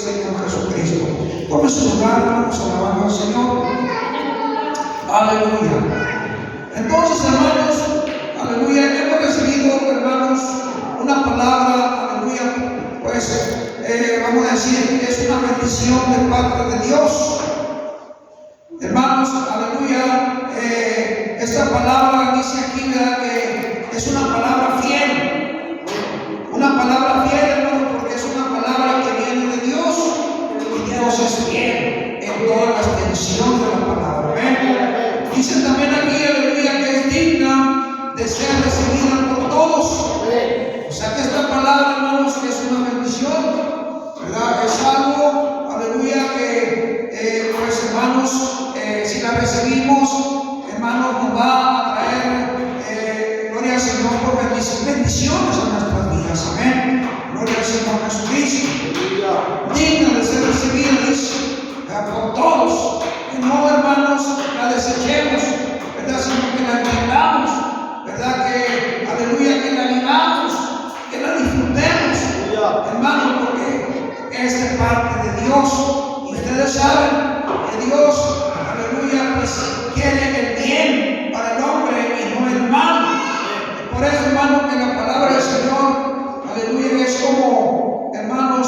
Señor Jesucristo. Tome su lugar, hermanos, alabando al Señor. Aleluya. Entonces, hermanos, aleluya, hemos recibido, hermanos, una palabra, aleluya, pues vamos a decir que es una bendición de parte de Dios. Hermanos, aleluya, esta palabra dice aquí, ¿verdad?, que es una palabra fiel. Una palabra fiel, hermanos, porque es una palabra que viene de Dios, y Dios es fiel en toda la extensión de la palabra. ¿Ven? Dice también aquí, aleluya, que es digna de ser recibida por todos. O sea que esta palabra, hermanos, es una bendición, ¿verdad? Es algo, aleluya, que pues, hermanos, si la recibimos, hermanos, nos va a traer, gloria al Señor, por bendiciones a nuestras vidas. Amén. Gloria al Señor Jesucristo. Digna de ser recibida, dice, por todos. Que no, hermanos, la desechemos, ¿verdad?, sino que la entendamos, ¿verdad?, que, aleluya, que la vivamos, que la disfrutemos, hermanos, porque es de parte de Dios. Y ustedes saben que Dios, aleluya, pues quiere el bien para el hombre y no el mal. Por eso, hermanos, que la palabra del Señor, aleluya, es como, hermanos,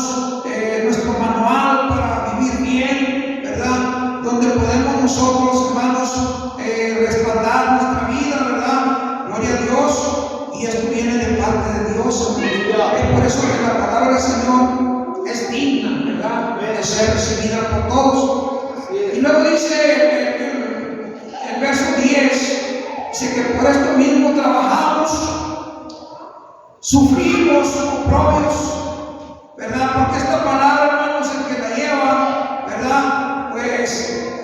nuestro manual para vivir bien, ¿verdad?, donde podemos nosotros, hermanos, respaldar nuestra vida, ¿verdad? Gloria a Dios. Y esto viene de parte de Dios. Es por eso que la palabra del Señor es digna, ¿verdad?, de ser recibida por todos. Y luego dice el verso 10, dice que por esto mismo trabajamos, sufrimos oprobios, ¿verdad? Porque esta palabra, hermanos, el que la lleva, ¿verdad?, pues,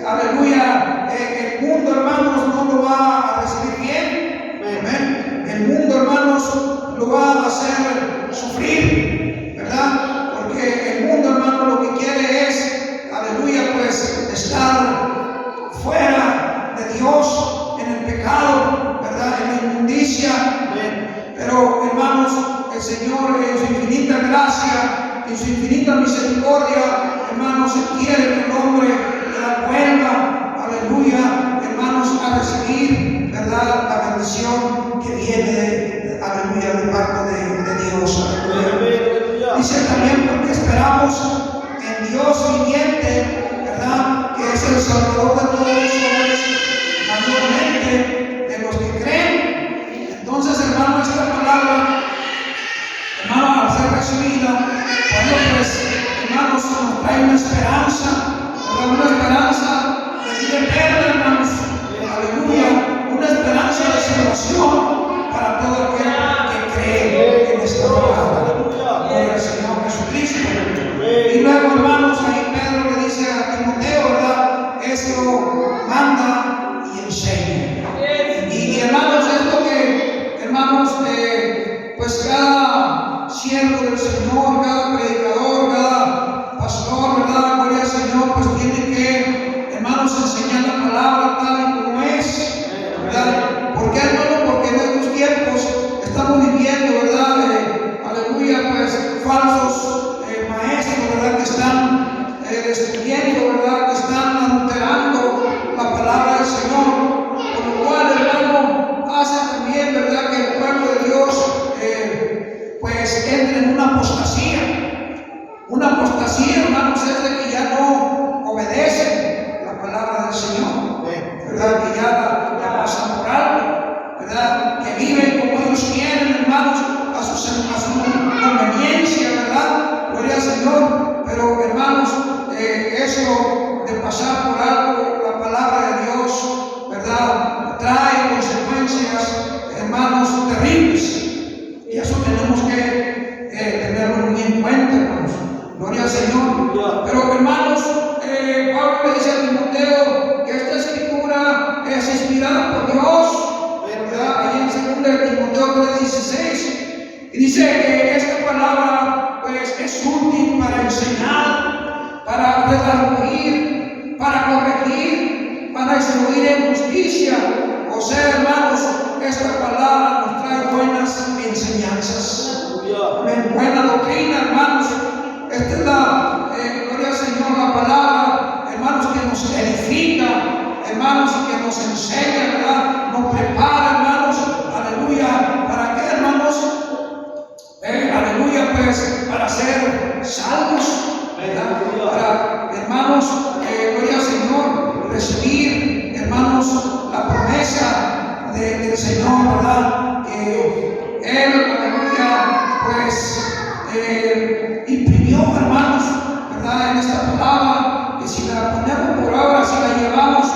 aleluya, el mundo, hermanos, no lo va a recibir bien. Amén. El mundo, hermanos, lo va a hacer sufrir, ¿verdad? Porque el mundo, hermanos, lo que quiere es, aleluya, pues, estar fuera de Dios, en el pecado, ¿verdad?, en la inmundicia. Pero, hermanos, el Señor, en su infinita gracia, en su infinita misericordia, hermanos, quiere que el hombre la vuelva, aleluya, hermanos, a recibir, ¿verdad?, la bendición que viene, aleluya, de parte de Dios. Aleluya. Dice también porque esperamos en Dios viviente, ¿verdad?, que es el Salvador de todos los hombres, mayormente de los que creen. Entonces, hermano, esta palabra, hermano, al ser recibida, bueno, pues, hermanos, nos trae una esperanza, ¿verdad?, una esperanza de vida eterna, hermanos. Aleluya, una esperanza de salvación para todo aquel que cree en esta palabra. Gloria al Señor Jesucristo. Y luego, hermanos, ahí Pedro le dice a Timoteo, ¿verdad?, esto manda y enseña. Y hermanos, esto que, hermanos, pues cada siervo del Señor, cada predicador, cada pastor, ¿verdad?, gloria al Señor, pues tiene que, hermanos, enseñar la palabra tal y como es, ¿verdad? ¿Por qué, hermano? Porque en estos tiempos estamos viviendo, ¿verdad?, aleluya, pues falsos maestros, ¿verdad?, que están destruyendo, ¿verdad?, que están adulterando la palabra del Señor, por lo cual, hermano, hace también, ¿verdad?, que el pueblo de Dios pues entre en una apostasía. Una apostasía, hermanos, es de que ya no obedecen la palabra del Señor, ¿verdad?, que ya la pasan por alto, ¿verdad?, que viven como ellos quieren, hermanos, a su conveniencia, ¿verdad? Gloria al Señor. Pero, hermanos, eso de pasar por alto la palabra de Dios, ¿verdad?, trae consecuencias, hermanos, terribles. Y eso tenemos que tenerlo muy en cuenta, hermanos. Gloria al Señor. Pero, hermanos, Pablo le dice a Timoteo que esta escritura es inspirada por Dios, ¿verdad? Ahí en 2 Timoteo 3:16. Y dice que esta palabra, pues, es útil para enseñar, para redarguir, para corregir, para instruir en justicia. O sea, hermanos, esta palabra nos trae buenas enseñanzas, buena doctrina, hermanos. Esta es la hermanos, y que nos enseña, ¿verdad? Nos prepara, hermanos, aleluya, ¿para qué, hermanos? Aleluya, pues, para ser salvos, ¿verdad? Para, hermanos, gloria al Señor, recibir, hermanos, la promesa del Señor, ¿verdad? Que Él, aleluya, pues, imprimió, hermanos, ¿verdad? En esta palabra, que si la ponemos por obra, si la llevamos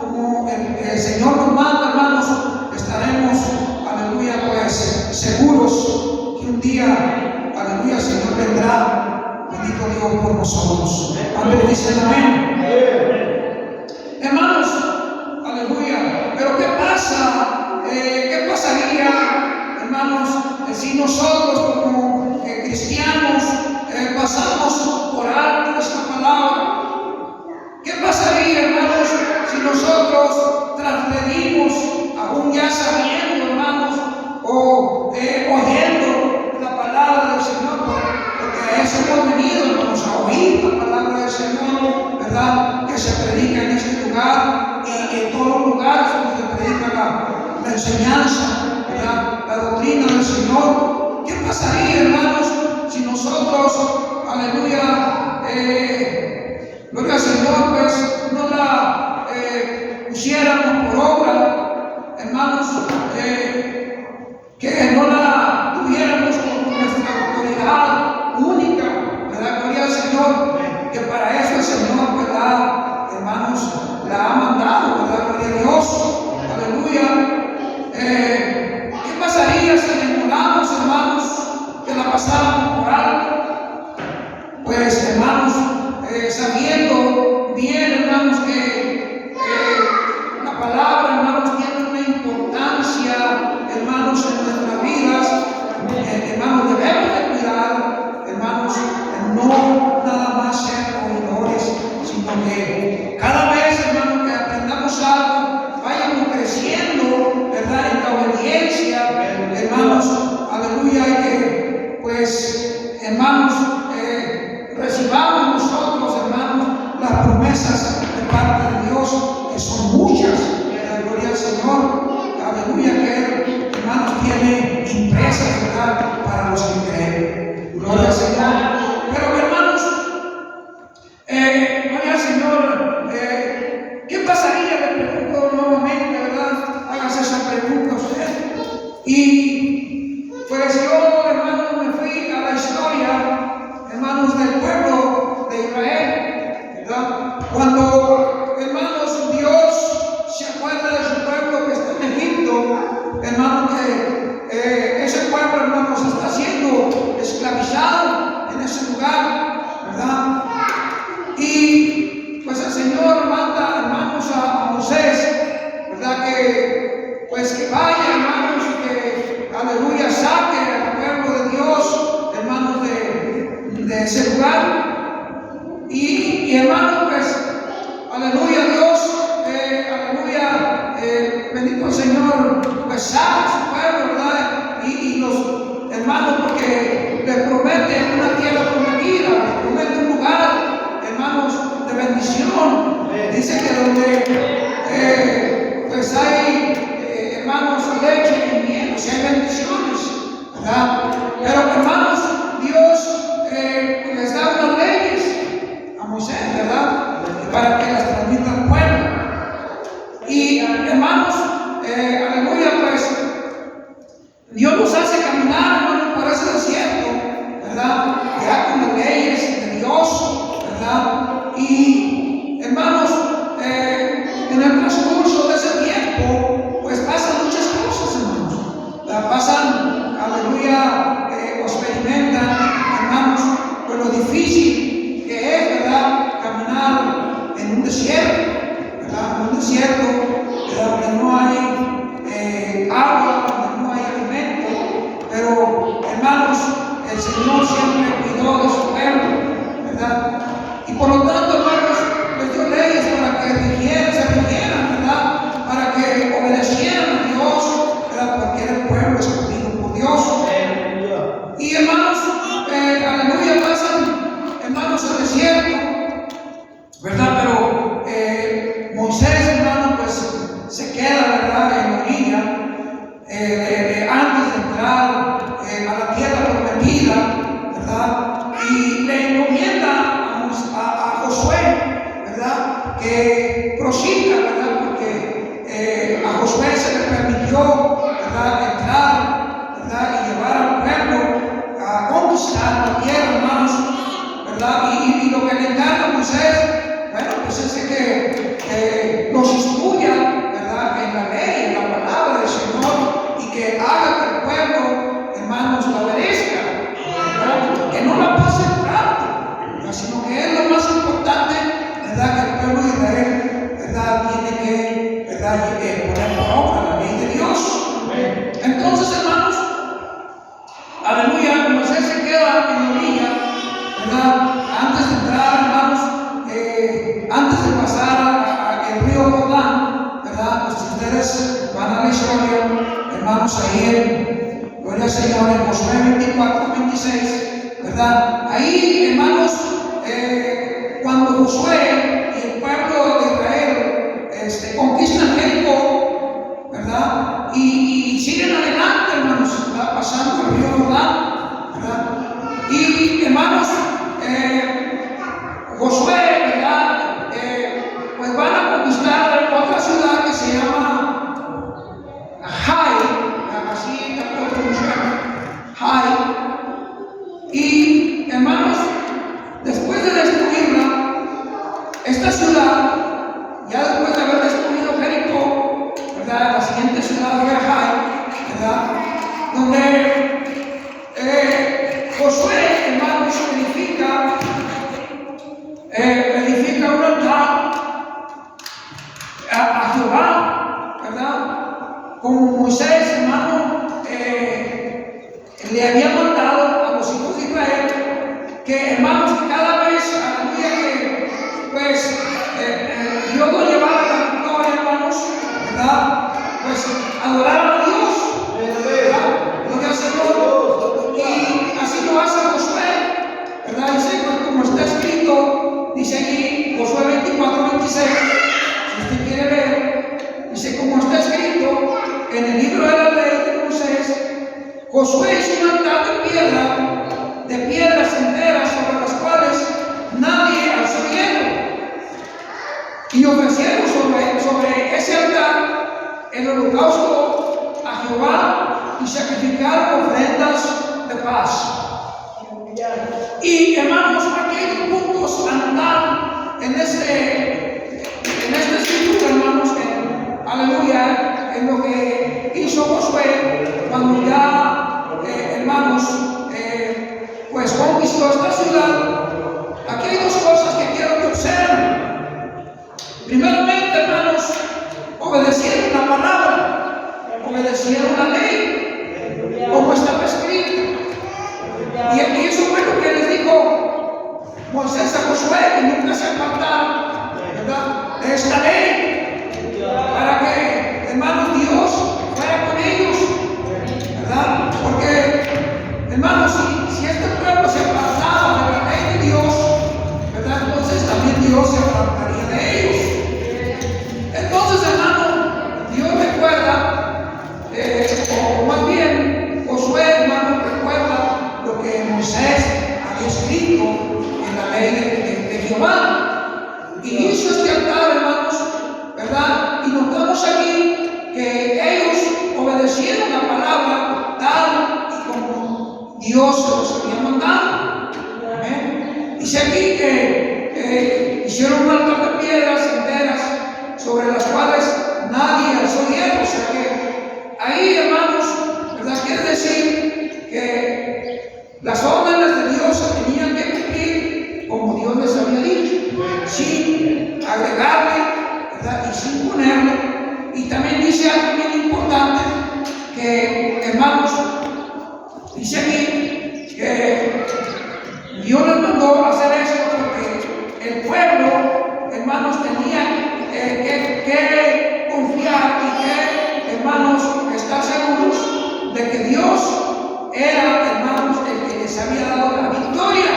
como el Señor nos manda, hermanos, estaremos, aleluya, pues, seguros que un día, aleluya, el Señor vendrá, bendito Dios, por nosotros. ¿Cuántos dicen amén? Hermanos, aleluya, pero ¿qué pasa? ¿Qué pasaría, hermanos, si nosotros como cristianos pasamos por alto esta palabra? ¿Qué pasaría, hermanos, si nosotros transgredimos, aún ya sabiendo, hermanos, o oyendo la palabra del Señor? Porque a eso hemos venido, hermanos, a oír la palabra del Señor, ¿verdad? Que se predica en este lugar y en todos los lugares donde se predica la enseñanza, ¿verdad? La doctrina del Señor. ¿Qué pasaría, hermanos, si nosotros, aleluya, gloria al Señor, pues no la pusiéramos por obra, hermanos, que no la tuviéramos como nuestra autoridad única, ¿verdad? Gloria al Señor, que para eso el Señor, ¿verdad? Hermanos, la ha mandado, ¿verdad? Gloria a Dios, aleluya. ¿Qué pasaría si ignoramos, hermanos, que la pasáramos por alto? Pues, hermanos, sabiendo bien, hermanos, que la palabra, hermanos, tiene una importancia, hermanos, en nuestras vidas, hermanos, debemos de cuidar, hermanos, no nada más ser oidores, sino que cada vez, hermanos, que aprendamos algo, vayamos creciendo, ¿verdad? En la obediencia, hermanos, aleluya, y que, pues, hermanos, recibamos nosotros, hermanos, las promesas de parte de Dios, que son muchas, gloria al Señor, aleluya, que Él, hermanos, tiene impresas, ¿verdad? Para los que creen, gloria al Señor. Pero, hermanos, gloria al Señor, ¿qué pasaría? Le pregunto nuevamente, ¿verdad? Hágase esa pregunta a usted. Y pues yo, hermanos, me fui a la historia, hermanos, del pueblo de Israel, ¿verdad? Cuando, hermanos, Dios se acuerda de su pueblo que está en Egipto, hermanos, que ese pueblo, hermanos, está siendo esclavizado en ese lugar, ¿verdad? Y pues el Señor manda, hermanos, a Moisés, ¿verdad? Que pues que vaya, hermanos, y que, aleluya, saque al pueblo de Dios, hermanos, de ese lugar. Y hermanos, pues, aleluya, Dios, aleluya, bendito el Señor, pues saca a su pueblo, ¿verdad? Y los hermanos, porque les promete una tierra prometida, les promete un lugar, hermanos, de bendición. Dice que donde pues hay, hermanos, leche y miel, o sea, hay bendiciones, ¿verdad? Pero, hermanos, Dios les da unas leyes a Moisés, ¿verdad? Para que las transmita al pueblo. Y, hermanos, aleluya, pues Dios nos hace caminar, hermanos, por ese desierto, ¿verdad? Ya con las leyes de Dios, ¿verdad? Y, hermanos, en el transcurso de ese tiempo, pues pasan muchas cosas, hermanos. Pasan, aleluya, experimentan, hermanos, pues lo difícil que es, ¿verdad? Caminar en un desierto, ¿verdad? En un desierto, ¿verdad? Donde no hay agua, donde no hay alimento, pero, hermanos, el Señor siempre cuidó de su pueblo, ¿verdad? Y por lo tanto, hermanos, les dio leyes para que se rigieran, ¿verdad? Para que obedecieran a Dios, ¿verdad? Porque era el pueblo escogido por Dios. Y, hermanos, aleluya, pasan, hermanos, el desierto, ¿verdad? Pero Moisés, hermano, que prosiga, ¿verdad? Porque a Josué se le permitió, ¿verdad?, entrar, ¿verdad?, y llevar al pueblo a conquistar la tierra, hermanos, ¿verdad? Y lo que le encarga a Moisés, bueno, pues es que los instruya, ¿verdad?, en la ley, en la palabra del Señor, y que haga que el pueblo, hermanos, la obedezca, ¿verdad? Que no la pase por alto, sino que es lo más importante, ¿verdad?, que el pueblo de Israel, ¿verdad?, tiene que, ¿verdad?, poner por obra la ley de Dios. Entonces, hermanos, aleluya, Moisés se queda en la orilla, ¿verdad? Antes de entrar, hermanos, antes de pasar el río Jordán, ¿verdad? Pues si ustedes van a la historia, hermanos, ahí en, gloria al Señor, en Josué 24, 26, ¿verdad? Ahí, hermanos, cuando Josué y el pueblo de Israel conquistan Jericó, ¿verdad? Y siguen adelante, hermanos, ¿verdad?, pasando el río Jordán, ¿verdad? Y, hermanos, Josué, ¿verdad?, pues van a conquistar otra ciudad que se llama Jai, así la pronunciamos, Jai. Y, hermanos, después de destruirla, esta ciudad, ya después de haber destruido Jericó, ¿verdad?, la siguiente ciudad fue Jai, ¿verdad?, donde Josué, hermanos, edifica un altar a Jehová, ¿verdad?, como Moisés, hermano, le había mandado a los hijos de Israel que, hermanos, cada vez, aleluya, que pues Dios lo llevara a la victoria, hermanos, ¿verdad?, pues adoraban a Dios, ¿verdad?, gloria al Señor. Y así lo hace Josué, ¿verdad? Dice, como está escrito, dice aquí Josué 24, 26, si usted quiere ver, dice, como está escrito en el libro de la ley de Moisés, Josué hizo un altar de piedras enteras sobre las cuales nadie alzó hierro, y ofrecieron sobre ese altar el holocausto a Jehová y sacrificaron ofrendas de paz. Y, hermanos, aquí hay dos puntos a notar en este escritura, hermanos, aleluya, en lo que hizo Josué cuando ya, hermanos, pues conquistó esta ciudad. Aquí hay dos cosas que quiero que observen. Primeramente, hermanos, obedecieron la palabra, obedecieron la ley, como estaba escrito. Y eso fue lo que les dijo Moisés a Josué, que nunca se apartaran, ¿verdad?, de esta ley, para que, hermanos, Dios fuera con ellos, ¿verdad? Porque, hermanos, si este pueblo se apartaba de la ley de Dios, ¿verdad?, entonces también Dios se apartaría de ellos. Entonces, hermano, Dios recuerda, o más bien Josué, hermano, recuerda lo que Moisés había escrito en la ley de Jehová, y hizo este altar, hermanos, ¿verdad? Y notamos aquí que ellos obedecieron la palabra tal y como Dios se los había mandado. ¿Amén? Dice aquí que hicieron un altar de piedras enteras sobre las cuales nadie alzó hierro. O sea que ahí, hermanos, ¿verdad?, quiere decir que las órdenes de Dios se tenían que cumplir como Dios les había dicho, sin agregarle, ¿verdad?, y sin ponerle. Y también dice algo bien importante, que, hermanos, dice aquí que Dios les mandó a hacer esto porque el pueblo, hermanos, tenía que confiar y que, hermanos, estar seguros de que Dios era, hermanos, el que les había dado la victoria.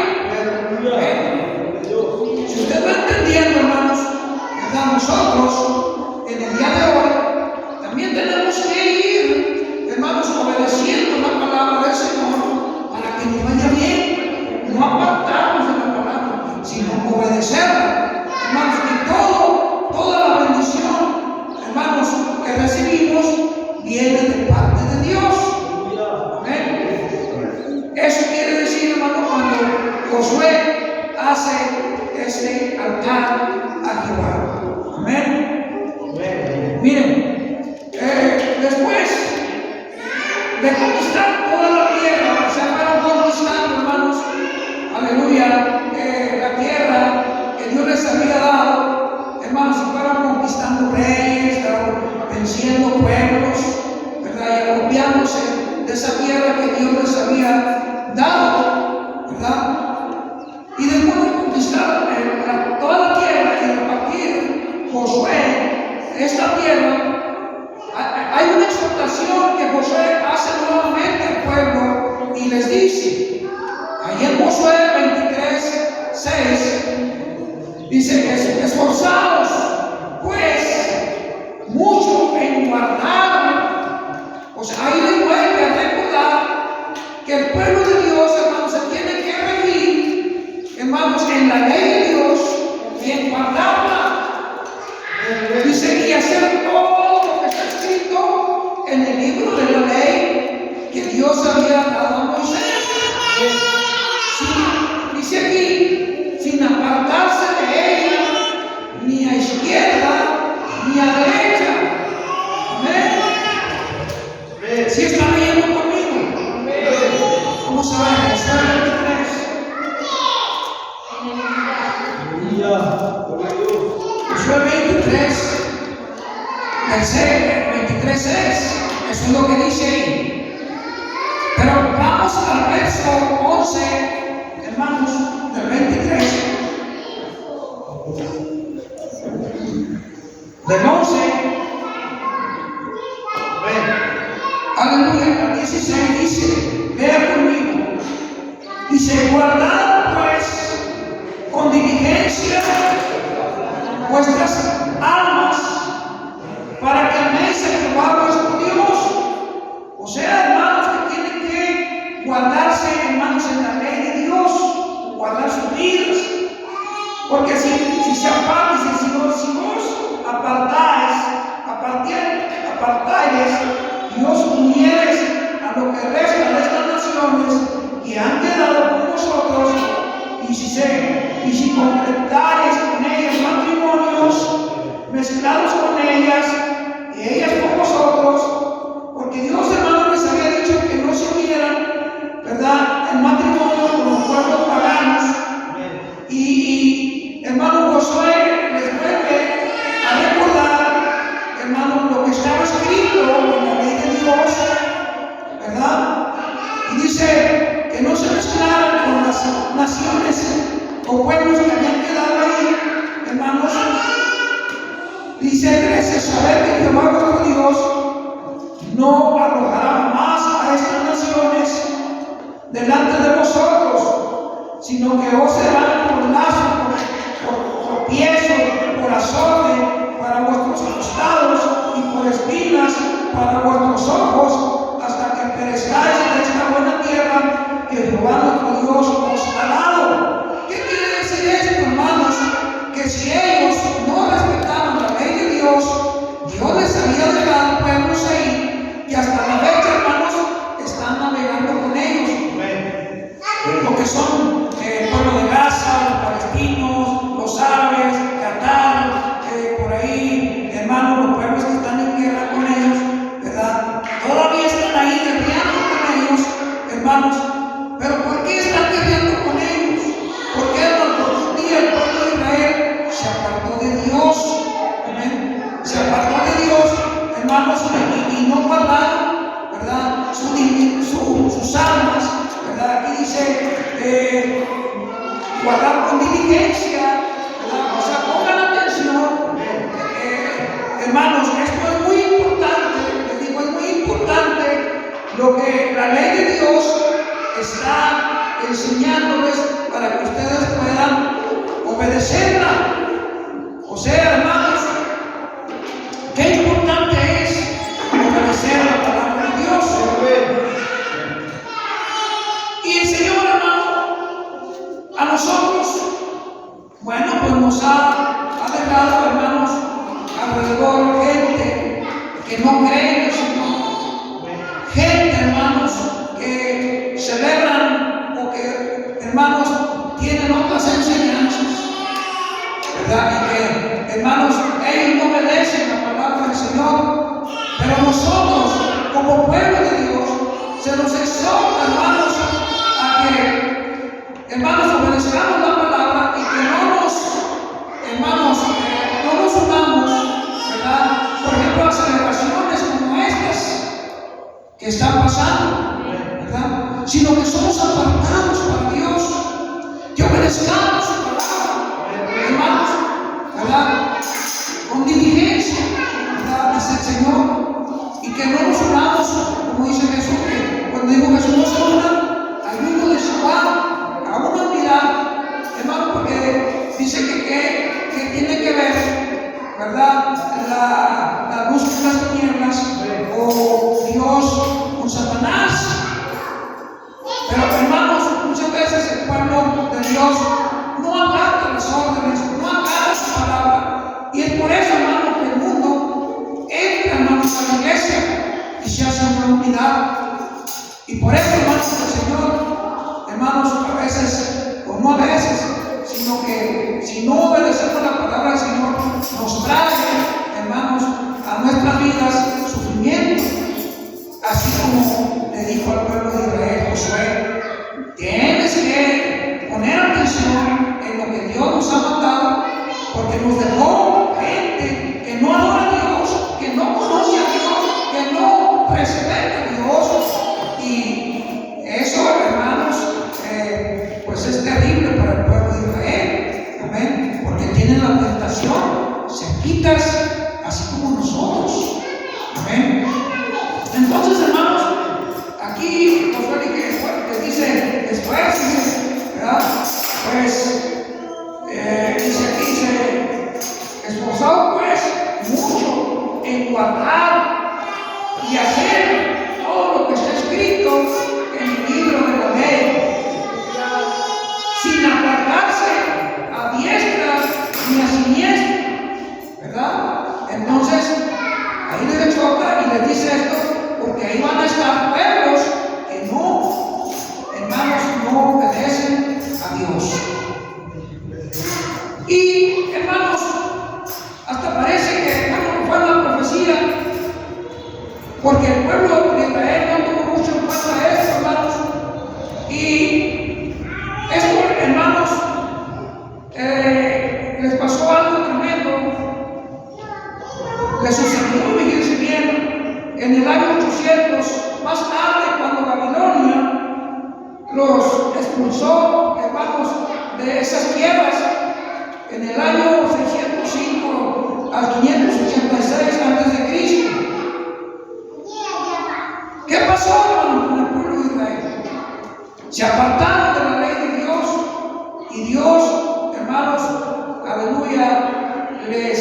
Si usted va entendiendo, hermanos, ¿verdad?, nosotros en el día de hoy también tenemos que ir, hermanos, obedeciendo la palabra del Señor para que nos vaya bien, no apartarnos de la palabra, sino obedecerla, hermanos, y todo a Jehová. Amén. Miren, después de conquistar toda la tierra, se fueron conquistando, hermanos, aleluya, la tierra que Dios les había dado, hermanos, se fueron conquistando reyes, venciendo pueblos, ¿verdad? Y apropiándose de esa tierra que Dios les había dado, ¿verdad? Y después de conquistar toda la tierra y repartir Josué esta tierra, hay una exhortación que Josué hace nuevamente al pueblo y les dice, ahí en Josué 23:6, dice, esforzaos pues mucho en guardar. O sea, ahí les vuelve a recordar que el pueblo de Dios, hermanos, se tiene que regir, hermanos, en la ley de Dios y en guardarla. Dice, y hacer todo lo que está escrito en el libro de la ley que Dios había dado a Moisés. Sí, dice aquí, sin apartarse de ella, ni a izquierda, ni a derecha. Amén. Si están leyendo conmigo, vamos a ver, Josué 23. Josué 23, 23:6, eso es lo que dice ahí. Pero vamos al verso 11, hermanos, del 23. Del 11, aleluya, al 16 dice, vea conmigo, dice, guardad pues con diligencia vuestras almas para que améis a Jehová vuestro Dios. O sea, hermanos, que tienen que guardarse, hermanos, en la ley de Dios, guardar sus vidas, porque si se apartan, si vos apartáis, Dios unieres a lo que resta de estas naciones que han quedado con vosotros, y si concretares con ellas matrimonios mezclados con ellas y ellas con vosotros, porque Dios, hermanos, les había dicho que no se unieran, ¿verdad?, en matrimonio con los pueblos paganos. Y hermano, Josué les vuelve a recordar, hermano, lo que estaba escrito en la ley de Dios, ¿verdad? Y dice que no se mezclaran con las naciones o pueblos que habían quedado ahí, hermanos. Dice 13, saber que Jehová vuestro Dios no arrojará más a estas naciones delante de vosotros, sino que os serán por lazo, por tropiezo, por azote para vuestros costados y por espinas para vuestros ojos, hasta que perezcáis en esta buena tierra que Jehová nuestro Dios os ha dado. ¿Qué quiere decir esto, hermanos? Que si ellos no respetaban la ley de Dios, Dios les había dejado pueblos ahí que hasta la fecha, hermanos, están navegando con ellos. Lo que son el pueblo de Gaza, los palestinos, los árabes, Qatar, por ahí, hermanos, los pueblos que están en guerra con ellos, ¿verdad? Todavía están ahí guerreando con ellos, hermanos. Pero ¿por qué están guerreando con ellos? Porque un día el pueblo de Israel se apartó de Dios. Amén. Se apartó de Dios, hermanos, y no guardaron, ¿verdad?, sus almas, ¿verdad? Aquí dice guardar con diligencia, ¿verdad? O sea, pongan atención, hermanos, esto es muy importante, les digo, es muy importante lo que la ley de Dios está enseñándoles para que ustedes puedan obedecerla. O sea, hermanos, qué importante es obedecer la palabra de Dios. Y el Señor, hermano, a nosotros, bueno, pues nos ha dejado, hermanos, alrededor gente que no cree en el Señor, gente, hermanos, que celebran o que, hermanos, tienen otras enseñanzas, ¿verdad? Y que hermanos, ellos no obedecen la palabra del Señor, pero nosotros, como pueblo de Dios, se nos exhorta, hermanos, a que, hermanos, obedezcamos la palabra y que no nos, hermanos, no nos unamos, ¿verdad? Por ejemplo, a celebraciones como estas que están pasando, ¿verdad? Sino que somos apartados para Dios, que obedezcamos su palabra, hermanos, ¿verdad? Con diligencia, ¿verdad? Dice el Señor, y que no nos unamos, como dice Jesús, que cuando digo Jesús no se una al grupo de Shabbat, a una unidad, hermano, porque dice que tiene que ver, ¿verdad? La luz con las tinieblas, o Dios con Satanás. Pero hermanos, muchas veces el pueblo de Dios no acata las órdenes, no acata su palabra, y es por eso, hermanos, que el mundo entra, hermanos, a la iglesia y se hace una unidad. Y por eso, hermanos, el Señor, hermanos, a veces, o no a veces, sino que si no obedecemos la palabra del Señor, nos trae, hermanos, a nuestras vidas sufrimiento. Así como le dijo al pueblo de Israel Josué, tienes que poner atención en lo que Dios nos ha mandado, porque nos dejó gente que no adora a Dios, que no conoce a Dios, que no respeta a Dios. Y eso, hermanos, pues es terrible para el pueblo de Israel. Amén. Porque tienen la tentación, se quitas así como nosotros. Amén. Entonces, hermanos, aquí Josué que dice, esfuércense, ¿verdad? Pues, dice, esforzado pues mucho en guardar y hacer todo lo que está escrito en el libro de la ley, sin apartarse a diestra ni a siniestra, ¿verdad? Entonces, ahí les exhorta y les dice esto, porque ahí van a estar pueblos que no, hermanos, no obedecen a Dios. Y, hermanos, hasta parece que, bueno, fue una profecía, porque el pueblo de Israel no tuvo mucho en cuenta esto, hermanos. Y esto, hermanos, les pasó algo tremendo. Les sucedió, fíjense bien, en el año 800, más tarde, cuando Babilonia los expulsó, hermanos, de esas tierras, en el año 605 al 586 a.C. ¿Qué pasó, hermanos, con el pueblo de Israel? Se apartaron de la ley de Dios, y Dios, hermanos, aleluya, les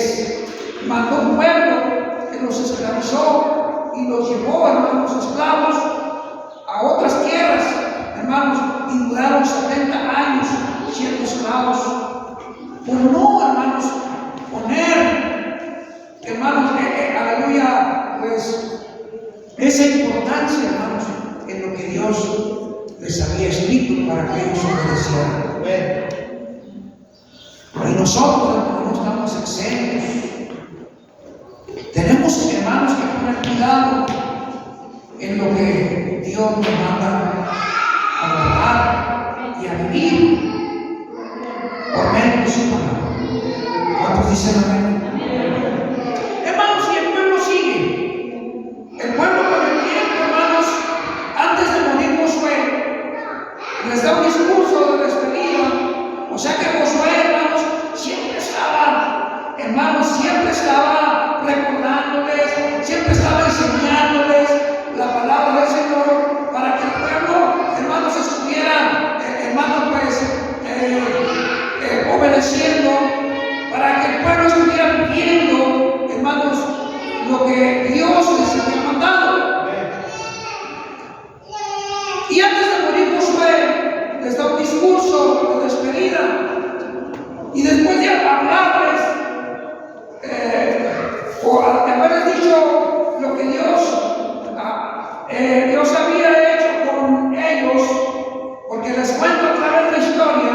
mandó un pueblo que los esclavizó y los llevó, hermanos, esclavos a otras tierras, hermanos, y duraron 70 años siendo esclavos, por no, hermanos, poner, hermanos, aleluya, pues esa importancia, hermanos, en lo que Dios les había escrito para que ellos obedecieran. Y nosotros, hermanos, no estamos exentos. Tenemos, hermanos, que poner cuidado en lo que Dios nos manda a guardar y a vivir por medio de su palabra. ¿Cuántos dicen amén? Hermanos, y el pueblo sigue. El pueblo con el tiempo, hermanos, antes de morir Josué, les da un discurso de despedida. O sea que Josué, hermanos, siempre estaba, hermanos, siempre estaba recordándoles, siempre estaba enseñándoles la palabra del Señor para que el pueblo, hermanos, estuviera, hermanos, pues, obedeciendo, para que el pueblo estuviera viviendo, hermanos, lo que Dios les había mandado. Y antes de morir Josué les da un discurso de despedida, y después de hablarles o haberles dicho lo que Dios había hecho con ellos, porque les cuento a través de la historia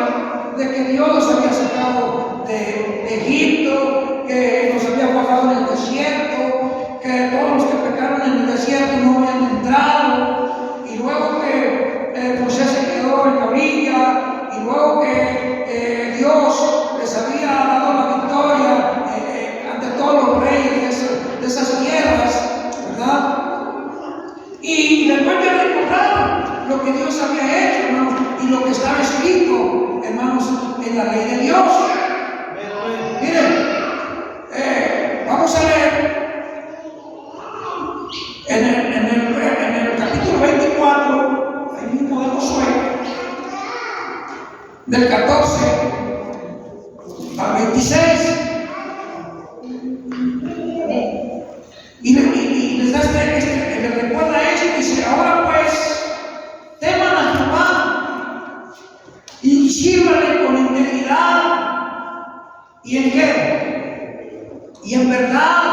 de que Dios los había sacado de Egipto, que nos había guardado en el desierto, que todos los que pecaron en el desierto no habían entrado, y luego que Moisés se quedó en la orilla, y luego que Dios les había dado la victoria ante todos los reyes de esas tierras, ¿verdad? Y después de recordar lo que Dios había hecho, hermanos, y lo que estaba escrito, hermanos, en la ley de Dios. Miren, vamos a leer en el capítulo 24, ahí mismo de Josué, del 14 al 26. Y les da les recuerda esto y dice: ahora pues, teman a Jehová y sírvanle con integridad. ¿Y en qué? Y en verdad.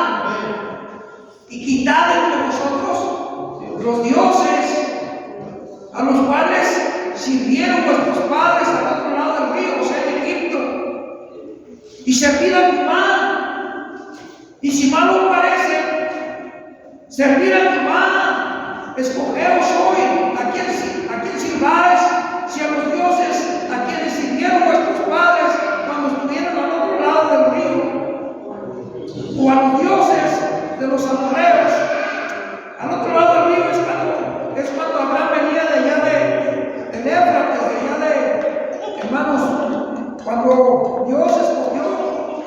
Y quitad entre vosotros los dioses a los cuales sirvieron vuestros padres al otro lado del río, o sea, en Egipto. Y servid a Jehová. Y si mal os parece servir a Jehová, escogeos hoy a quién sirváis, si a los dioses a quienes sirvieron vuestros padres cuando estuvieron al otro lado del río, o a los dioses de los amorreos. Al otro lado del río es cuando Abraham venía de allá de Éufrates, de allá de, hermanos, cuando Dios escogió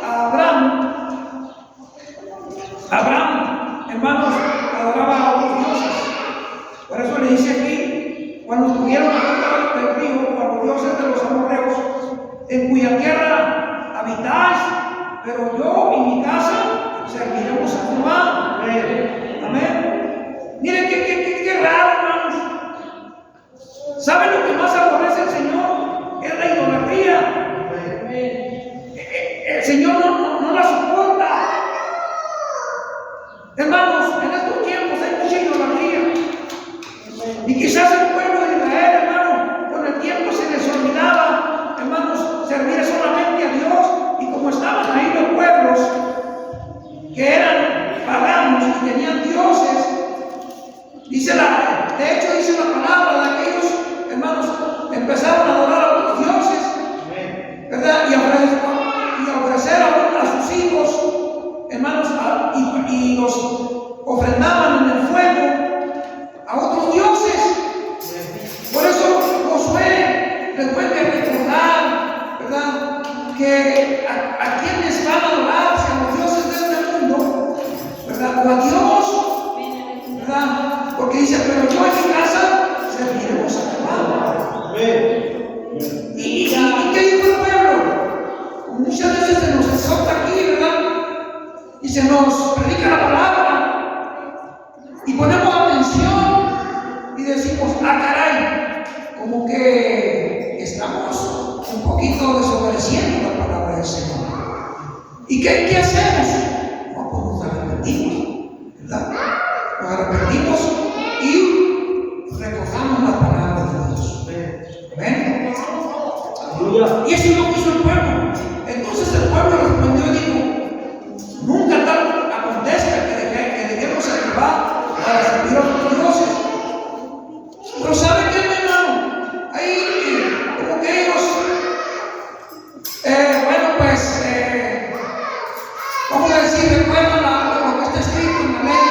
a Abraham, hermanos, adoraba a otros dioses. Por eso le dice aquí, cuando estuvieron al otro lado del río, a los dioses de los amorreos, en cuya tierra habitáis, pero yo y mi casa serviremos a Jehová. Amén. Miren qué raro, hermanos. ¿Saben lo que más aborrece el Señor? Es la idolatría. El Señor no la soporta. Hermanos, en estos tiempos hay mucha idolatría. Y quizás el pueblo de Israel, hermano, con el tiempo se les olvidaba, hermanos, servir solamente a Dios. Y como estaban ahí los pueblos que eran paganos y tenían dioses, de hecho dice la palabra de aquellos, hermanos, empezaron a adorar a otros dioses, ¿verdad? Y a ofrecer a sus hijos, hermanos, y los ofrendaban en el fuego a otros dioses. Por eso Josué les vuelve a recordar, ¿verdad?, que a quienes van a adorar, si a los dioses de este mundo, ¿verdad?, o a Dios, ¿verdad? Porque dice: pero yo en mi casa serviremos a Jehová. ¿Y qué dijo el pueblo? Muchas veces se nos exhorta aquí, ¿verdad?, y se nos predica la palabra y ponemos atención y decimos: ah, caray, como que estamos un poquito desobedeciendo la palabra del Señor. ¿Y qué hacemos? No, pues nos arrepentimos, ¿verdad? Nos arrepentimos y recordamos la palabra de Dios. ¿Ven? Y eso es lo que hizo el pueblo. Entonces el pueblo respondió y dijo: nunca tal acontezca que dejemos a Jehová para servir a otros dioses. Pero ¿sabe qué, mi hermano? Ahí como que ellos, vamos a decir, recuerdan lo que está escrito en la ley,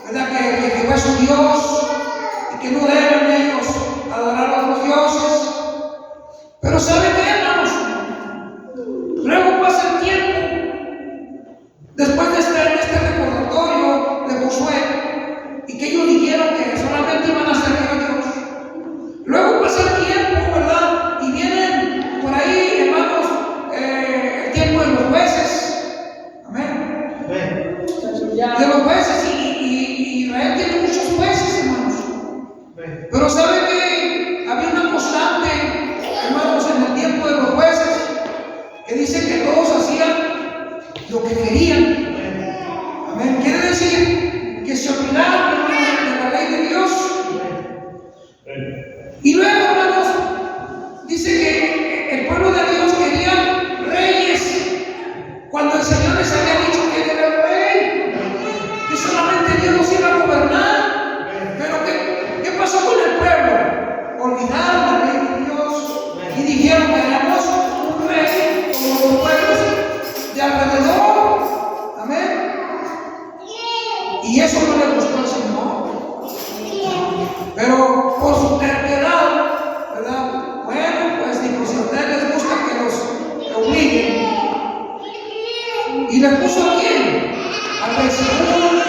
¿verdad? Que Jehová es un Dios y que no deben ellos adorar a otros dioses. Pero ¿sabe qué, hermanos? Luego pasa el tiempo, después de este recordatorio de Josué, y que ellos dijeron que solamente iban a servir a Dios. Luego pasa el tiempo, ¿verdad? Y vienen por ahí, hermanos, el tiempo de los jueces. Amén. De los jueces, y Israel tiene muchos jueces, hermanos. Pero ¿sabe que había una constante, hermanos, en el tiempo de los jueces, que dice que todos hacían le puso a quién? Al rey Saúl.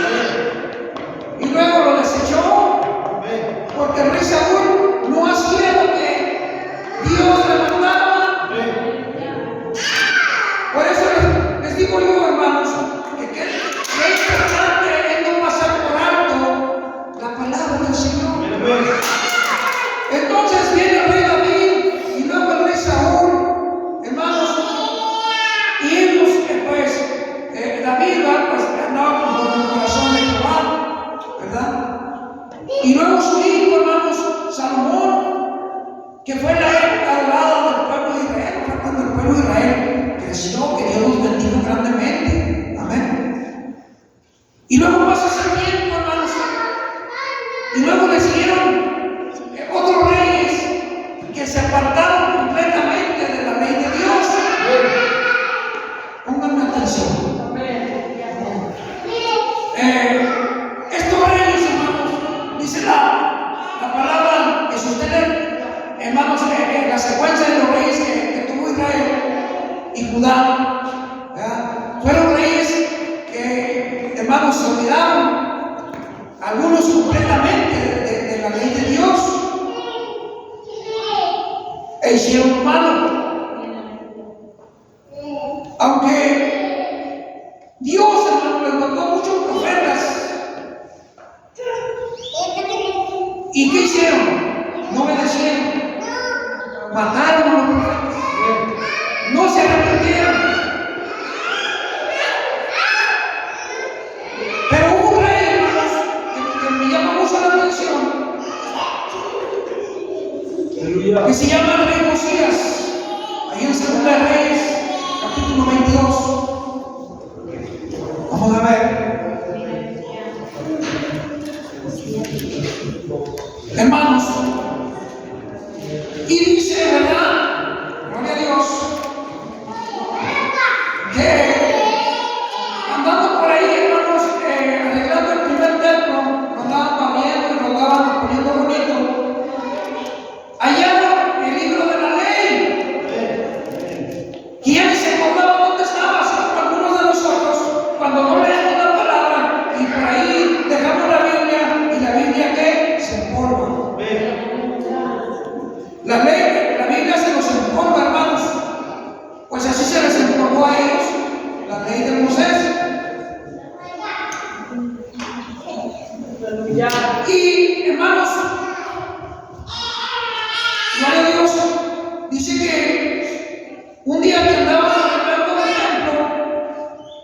Y luego lo desechó, porque el rey Saúl no hacía lo que Dios le mandaba. Por eso les digo yo, hermanos, que es importante es no pasar por alto la palabra del Señor. Entonces viene el rey David y luego el rey Saúl, hermanos, y ellos, David pues, andaba con el corazón de Jehová, ¿verdad? Y luego su hijo, hermanos, Salomón, que fue la época dorada del pueblo de Israel, fue cuando el pueblo de Israel creció, que Dios los bendijo grandemente. Amén. Y luego pasa ese tiempo, hermanos, y luego le siguieron otros reyes que se apartaron completamente de la ley de Dios. Pónganme atención. Estos reyes, hermanos, dice la palabra que si usted lee, hermanos, la secuencia de los reyes que tuvo Israel y Judá, ¿verdad? Fueron reyes que, hermanos, se olvidaron, algunos completamente de la ley de Dios, e hicieron mal. Aunque Dios, hermano, les mandó muchos profetas, ¿y qué hicieron? No obedecieron, mataron a los profetas, no se arrepintieron. Pero hubo un rey, hermanos, que me llama mucho la atención, que se llama el rey Josías, ahí en Segunda de Reyes, capítulo 22. Vamos a ver. Hermanos, y dice, ¿verdad? Gloria a Dios, que andando por ahí, hermanos, arreglando el primer templo, lo andaban barriendo y lo andaban poniendo bonito, hallaron el libro de la ley, y él se acordaba dónde estaba, así como algunos de nosotros, cuando no leemos la palabra y por ahí dejamos la Biblia, y la Biblia ¿qué? Se empolva. La Biblia se los empolva, hermanos, pues así se les empolvó a ellos la ley de Moisés. Y hermanos, gloria a Dios, dice que un día que andaban arreglando el templo,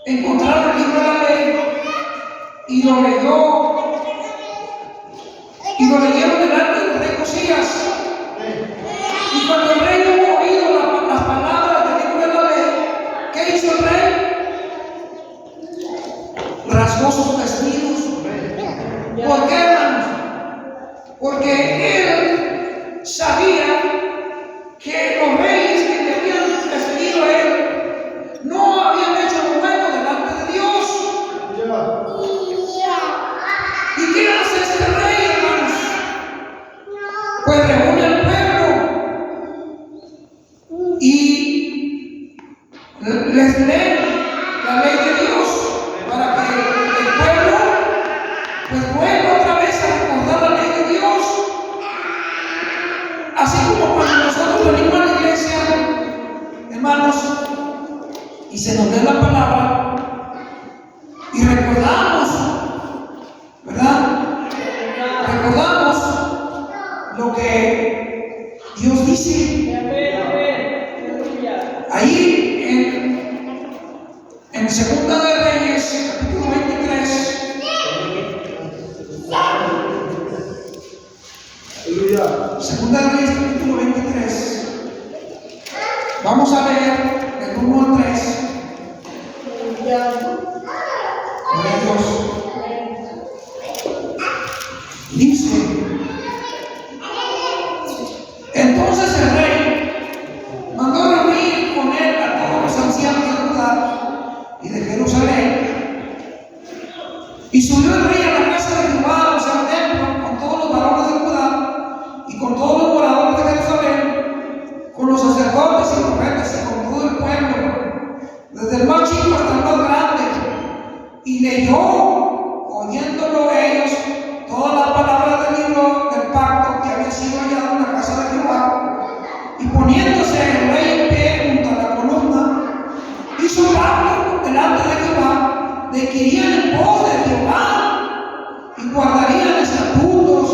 encontraron el libro de la ley y lo leyeron delante del rey Josías. Y cuando el rey hubo oído las palabras del libro de la ley, ¿qué hizo el rey? Rasgó sus vestidos. ¿Por qué, hermanos? Porque él sabía que los reyes que le habían precedido a él no habían hecho lo bueno delante de Dios. ¿Y qué hace este rey, hermanos? Pues reúne al pueblo y les lee la ley de Dios para que el pueblo pues vuelva otra vez a recordar la ley de Dios. Así como cuando nosotros venimos a la iglesia, hermanos, y se nos lee la palabra y recordamos, ¿verdad? Recordamos lo que Dios dice. Ahí en Segunda de Reyes, capítulo 23. Segunda de Reyes, capítulo 23. Vamos a leer del 1 al 3. Gloria a Dios. Dice: entonces el rey mandó reunir con él a todos los ancianos de Judá y de Jerusalén. Y subió el rey a la casa de Jehová, o sea, al templo, con todos los varones de Judá y con todos los moradores de Jerusalén, con los sacerdotes y profetas y con todo el pueblo, desde el más chico hasta el más grande. y leyó, oyéndolo ellos, toda la palabra del libro del pacto que había sido hallado en la casa de Jehová, y poniéndose el rey en pie junto a la columna, hizo pacto delante de Jehová de que irían en pos de Jehová y guardarían estatutos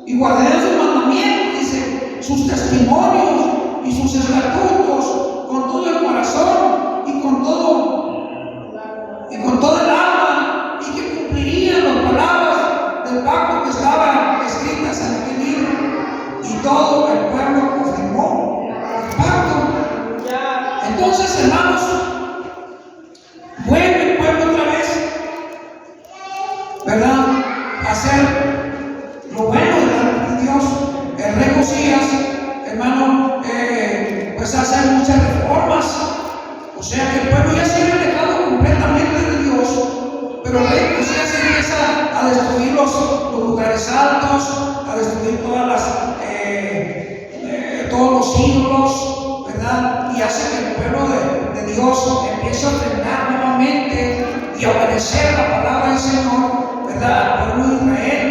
y guardarían sus mandamientos, dice, sus testimonios y sus estatutos con todo el corazón y con todo el alma, y que cumplirían las palabras del pacto que estaban escritas en aquel libro. Y todo el pueblo confirmó el pacto. Entonces, hermanos, vuelve el pueblo otra vez, ¿verdad?, a hacer lo bueno delante de Dios. El rey Josías, hermano, pues hace muchas reformas. O sea que el pueblo ya se había alejado completamente de Dios, pero el rey Josías empieza a destruir los lugares altos, a destruir todos los ídolos, ¿verdad? Y hace que el pueblo de Dios empiece a frenar nuevamente y a obedecer la palabra del Señor, ¿verdad?, al pueblo de Israel.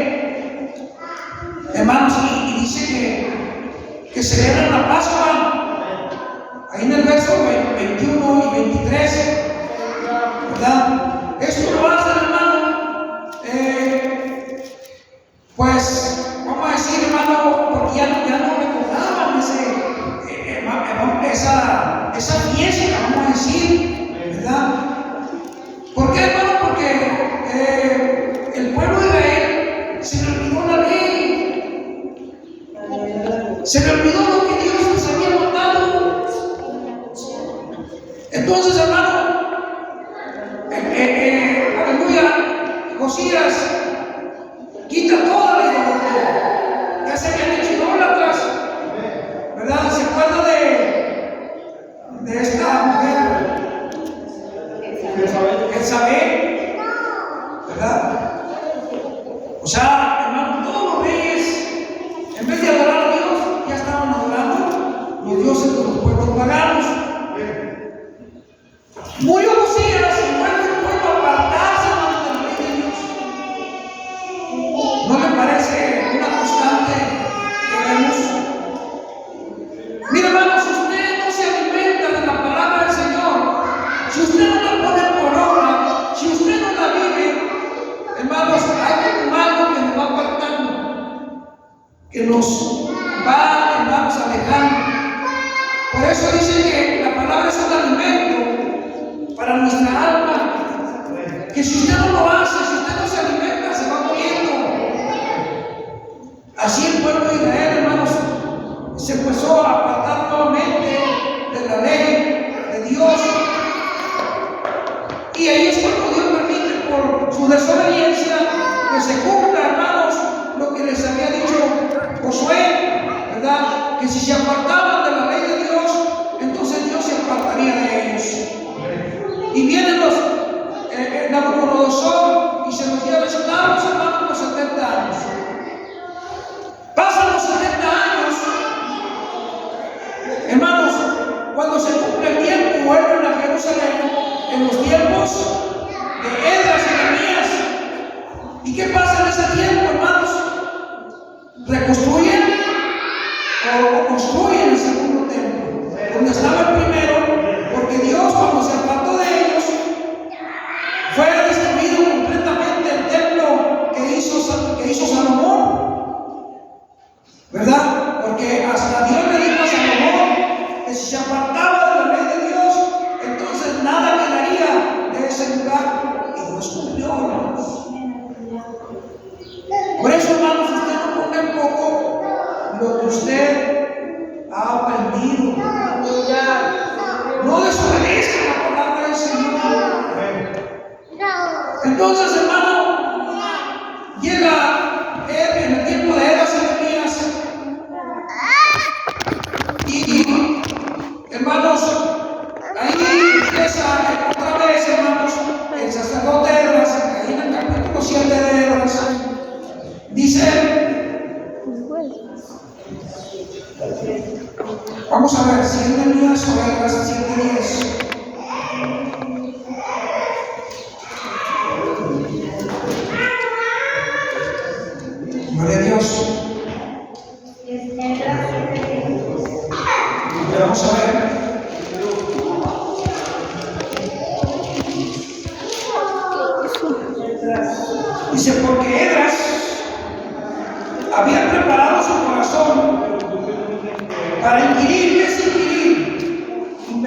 Hermanos, y dice que celebran la Pascua. Ahí en el verso 21 y 23, ¿verdad? Esto lo hacen, hermano, pues vamos a decir, hermano, porque ya no recordaban esa fiesta, vamos a decir, ¿verdad? ¿Por qué, hermano? Porque el pueblo de Israel se le olvidó la ley, se le olvidó lo que Dios les había mandado. Entonces, hermano, aleluya, Josías quita toda la idolatría. Ya se habían hecho idólatras, ¿verdad? ¿Se acuerda de esta mujer? Jezabel, ¿verdad? O sea, hermano, todos los reyes, en vez de adorar a Dios, ya estaban adorando los dioses de los pueblos paganos. Murió Josías y vuelve el pueblo a apartarse de la ley de Dios. ¿No le parece una constante que vemos? Mira, hermano, si usted no se alimenta de la palabra del Señor, si usted no la pone por obra, si usted no la vive, hermanos, hay algo que nos va apartando, que nos va, hermanos, alejando. Por eso dice que la palabra es un alimento para nuestra alma, que si usted no lo hace, si usted no se alimenta, se va muriendo. Así el pueblo de Israel, hermanos, se empezó a apartar nuevamente de la ley de Dios, y ahí es cuando Dios permite, por su desobediencia, que se cumpla, hermanos, lo que les había dicho Josué, ¿verdad? Que si se apartaban de la ley de Dios, entonces Dios se apartaría de ellos. Y vienen los Nabucodonosor y se los lleva esclavos, hermanos, los 70 años. Pasan los 70 años, hermanos, cuando se cumple el tiempo, vuelven a Jerusalén en los tiempos de Esdras y Nehemías. ¿Y qué pasa en ese tiempo, hermanos? ¿Reconstruyen o construyen el segundo templo, donde estaba el primero? Porque Dios, cuando se apartó de ellos, fue destruido completamente el templo que hizo Salomón, ¿verdad? Porque hasta Dios le dijo a Salomón que si se apartaba de la ley de Dios, entonces nada quedaría de ese lugar. Y Dios cumplió, hermanos. Por eso, hermanos, usted no ponga en poco lo que usted ha aprendido. No desobedezca la palabra del Señor. Entonces, hermano, llega en el tiempo de Esdras y Nehemías, y hermanos, ahí empieza otra vez, hermanos, el sacerdote Esdras, ahí en el capítulo 7 de Esdras, dice, vamos a ver, si es Nehemías o Esdras 7:10.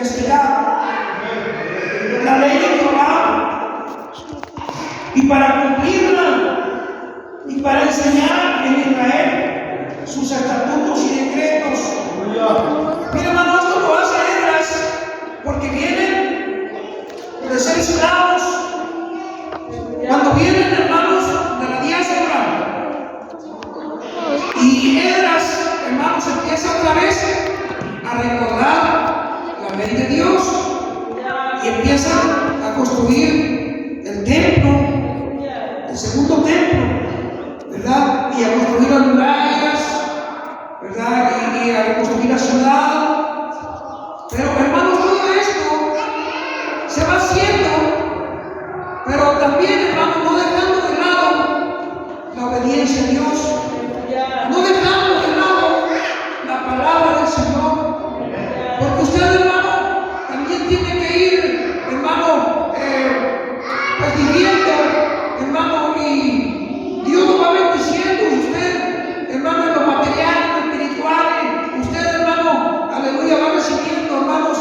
investigar la ley de Jehová y para cumplirla y para enseñar en Israel sus estatutos y decretos. Mira, hermano, esto lo hace Esdras porque vienen de ser esclavos. Cuando vienen, hermanos, de la diáspora, y Esdras, hermanos, empieza otra vez a recordar la ley de Dios y empiezan a construir el templo, el segundo templo, ¿verdad? Y a construir las murallas, ¿verdad? Y a construir la ciudad. Pero, hermanos, todo esto se va haciendo, pero también, hermanos, no dejando de lado la obediencia a Dios, no dejando de lado la palabra del Señor, porque usted, hermano, también tiene que ir, hermano, pues viviendo, hermano, y Dios lo va bendiciendo. Usted, hermano, en lo material, en lo espiritual, usted, hermano, aleluya, va recibiendo, hermanos,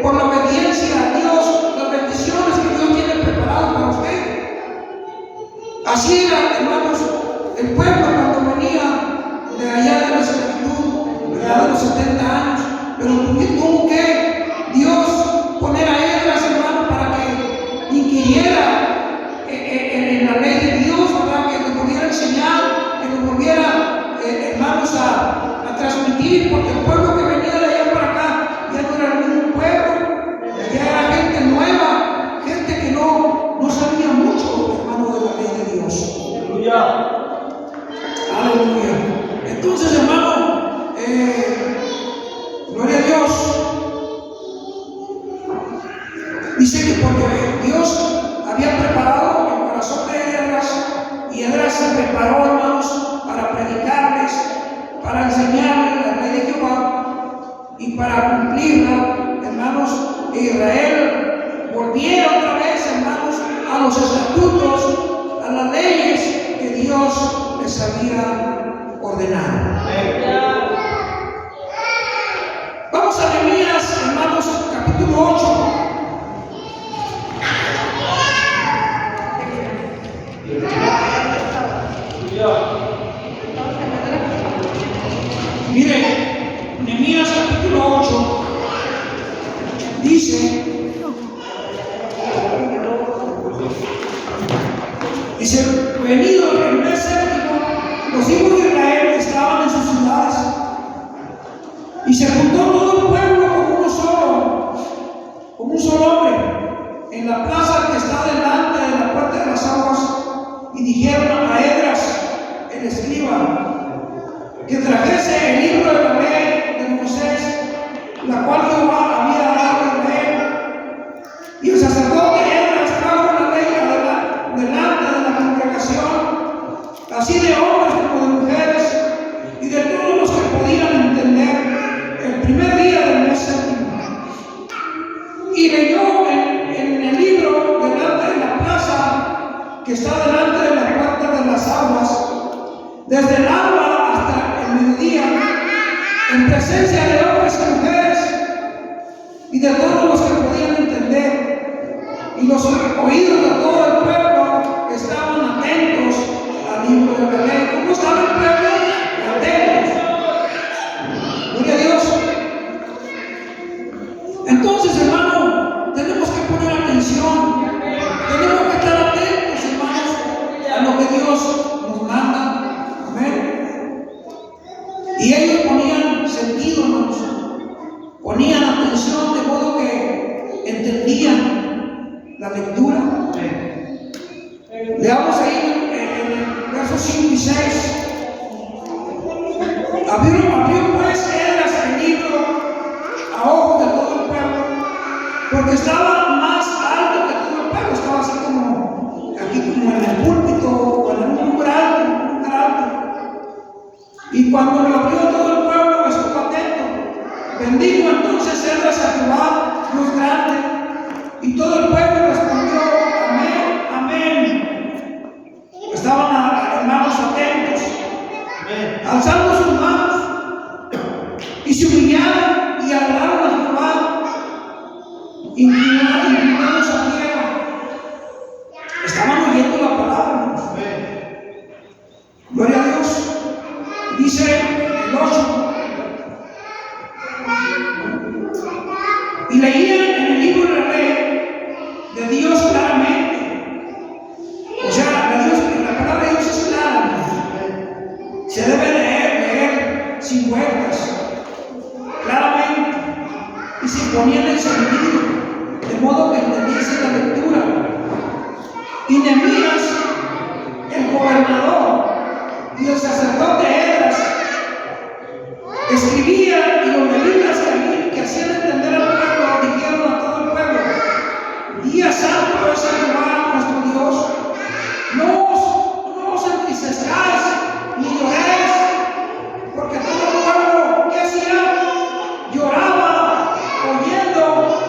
por la obediencia a Dios, las bendiciones que Dios tiene preparado para usted. Así era, hermanos, el pueblo cuando venía de allá de la esclavitud, de los 70 años, pero tuvo que Dios poner a Esdras, hermano, para que inquiriera en la ley de Dios, para que nos volviera a enseñar, que nos volviera, hermanos, a transmitir, porque el pueblo que venía de allá para acá ya no era ningún pueblo, ya era gente nueva, gente que no sabía mucho, hermano, de la ley de Dios. Aleluya. Aleluya. Entonces, hermano, gloria a Dios. Dice que porque Dios había preparado el corazón de Esdras, y Esdras se preparó, hermanos, para predicarles, para enseñarles la ley de Jehová y para cumplirla, hermanos, que Israel volviera otra vez, hermanos, a los estatutos, a las leyes que Dios les había ordenado. Vamos a Nehemías, hermanos, capítulo 8. Mire, Nehemías capítulo 8 dice, venido el mes séptimo, los hijos de Israel estaban en sus ciudades, y se juntó todo el pueblo como un solo hombre, en la plaza que está delante de la puerta de las aguas, y dijeron a Esdras, el escriba, que trajese el libro de la ley de Moisés, la cual Jehová había dado a Israel. Y el sacerdote Esdras trajo la ley delante de la congregación, así de hombres como de mujeres, y de todos los que podían entender, el primer día del mes séptimo. Y leyó en el libro delante de la plaza que está delante de la puerta de las aguas, desde el alba hasta el mediodía, en presencia de hombres y mujeres y de todos los que podían entender, y los oídos de todo el pueblo estaban atentos al libro de la ley. ¿Cómo estaba el pueblo? Atentos. Gloria a Dios. Entonces, hermano, tenemos que poner atención, tenemos que estar atentos, hermanos, a lo que Dios nos manda. Amén. Y ellos ponían sentido, hermanos, ponían atención, de modo que entendían la lectura. Leamos ahí en el verso 5 y 6. Abrió pues Esdras el libro a ojos de todo el pueblo, porque estaba más alto que todo el pueblo, estaba así como aquí, como en el púlpito, o en un lugar alto. Y cuando lo abrió todo el pueblo, estuvo atento. Bendijo entonces Esdras a Jehová, Dios grande, y todo el pueblo respondió: amén, amén. Estaban, hermanos, atentos, alzando sus manos, y se humillaron y adoraron a Jehová inclinados a tierra. Estaban oyendo la palabra. Gloria a Dios. Dice el 8. Y leían en el libro de la ley de Dios claramente. O sea, la palabra de Dios es clara. Se debe leer sin vueltas, claramente, y se ponía en el sentido, de modo que entendiese la lectura. Y Nehemías, el gobernador, y el sacerdote Esdras escribían, y los levitas que hacían entender al pueblo dijeron a todo el pueblo: día santo es a Jehová nuestro Dios. No os entristezcáis ni lloréis, porque todo el pueblo, ¿qué hacía? Lloraba oyendo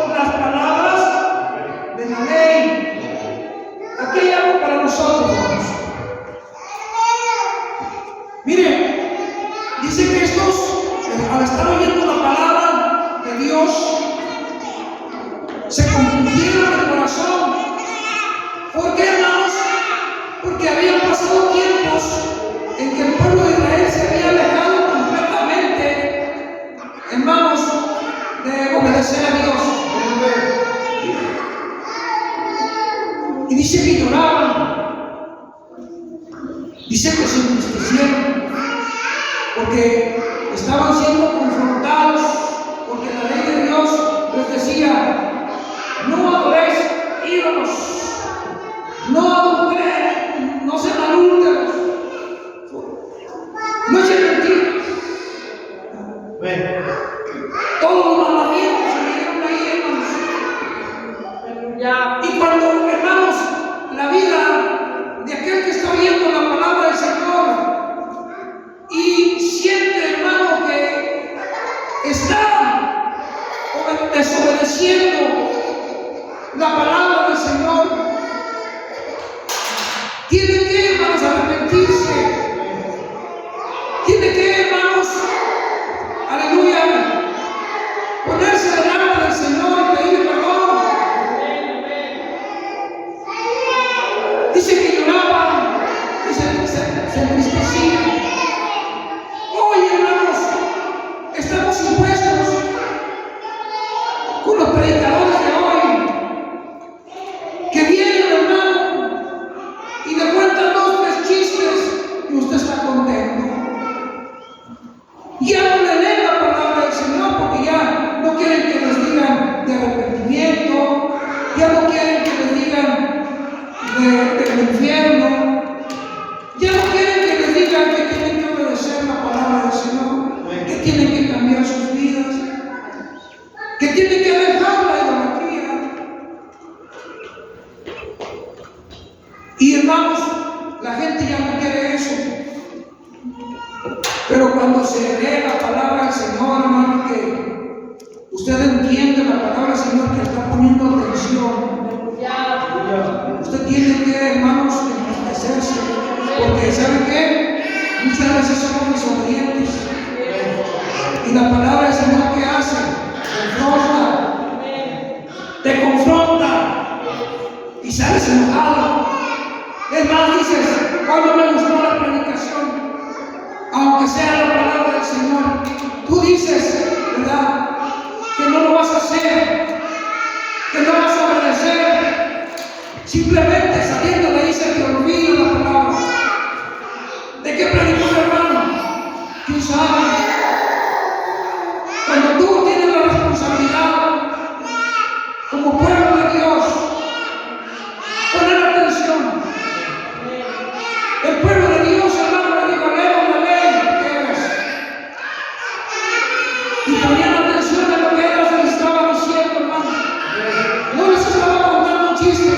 las palabras de la ley. Aquí hay algo para nosotros, hermanos. Miren, dice que estos, al estar oyendo la palabra de Dios, se confundieron el corazón. ¿Por qué, hermanos? Porque habían pasado tiempos en que el pueblo de Israel se había alejado completamente, hermanos, de obedecer a Dios. Y dice que lloraban, dice que se entristecieron, porque estaban siendo confrontados, porque la ley de Dios les decía: no adoréis ídolos, no adulteréis, no sean adúlteros, no echen mentiras. Todos los mandamientos se dieron ahí, hermanos. Y cuando, hermanos, la vida de aquel que está oyendo la palabra del Señor y siente, hermano, que está desobedeciendo la palabra del Señor, tiene que, hermanos, arrepentirse. Tiene que, hermanos, aleluya, ponerse delante del Señor y pedirle perdón. Dice que lloraban, se entristecían. Hoy, hermanos, estamos impuestos con los predicadores de hoy, que vienen, hermano, y le cuentan 2 o 3 chistes y usted está contento. Ya no le leen la palabra del Señor, porque ya no quieren que les digan de arrepentimiento, ya no quieren que les digan del infierno, ya no quieren que les digan que tienen que obedecer la palabra del Señor, que tienen que cambiar sus vidas, que tienen que dejar la idolatría. Y, hermanos, la gente ya no quiere eso. Pero cuando se lee la palabra del Señor, hermano, que usted entiende la palabra del Señor, que está poniendo atención, usted tiene que, hermanos, entristecerse, porque ¿saben qué? Muchas veces somos desobedientes, y la palabra del Señor, ¿qué hace? Te confronta y sales enojado. Es más, dices: hoy no me gustó la predicación, aunque sea la palabra del Señor. Tú dices, ¿verdad?, que no lo vas a hacer, que no vas a obedecer. Simplemente saliendo de ahí se te olvida la palabra. ¿De qué predicó el hermano? ¿Quién sabe? Cuando tú tienes la responsabilidad como pueblo de Dios, poner atención. El pueblo de Dios, hermano, le dijo: leemos la ley, ¿qué eres? Y ponían atención a lo que Dios les estaba diciendo, hermano. No les estaba contando un chiste,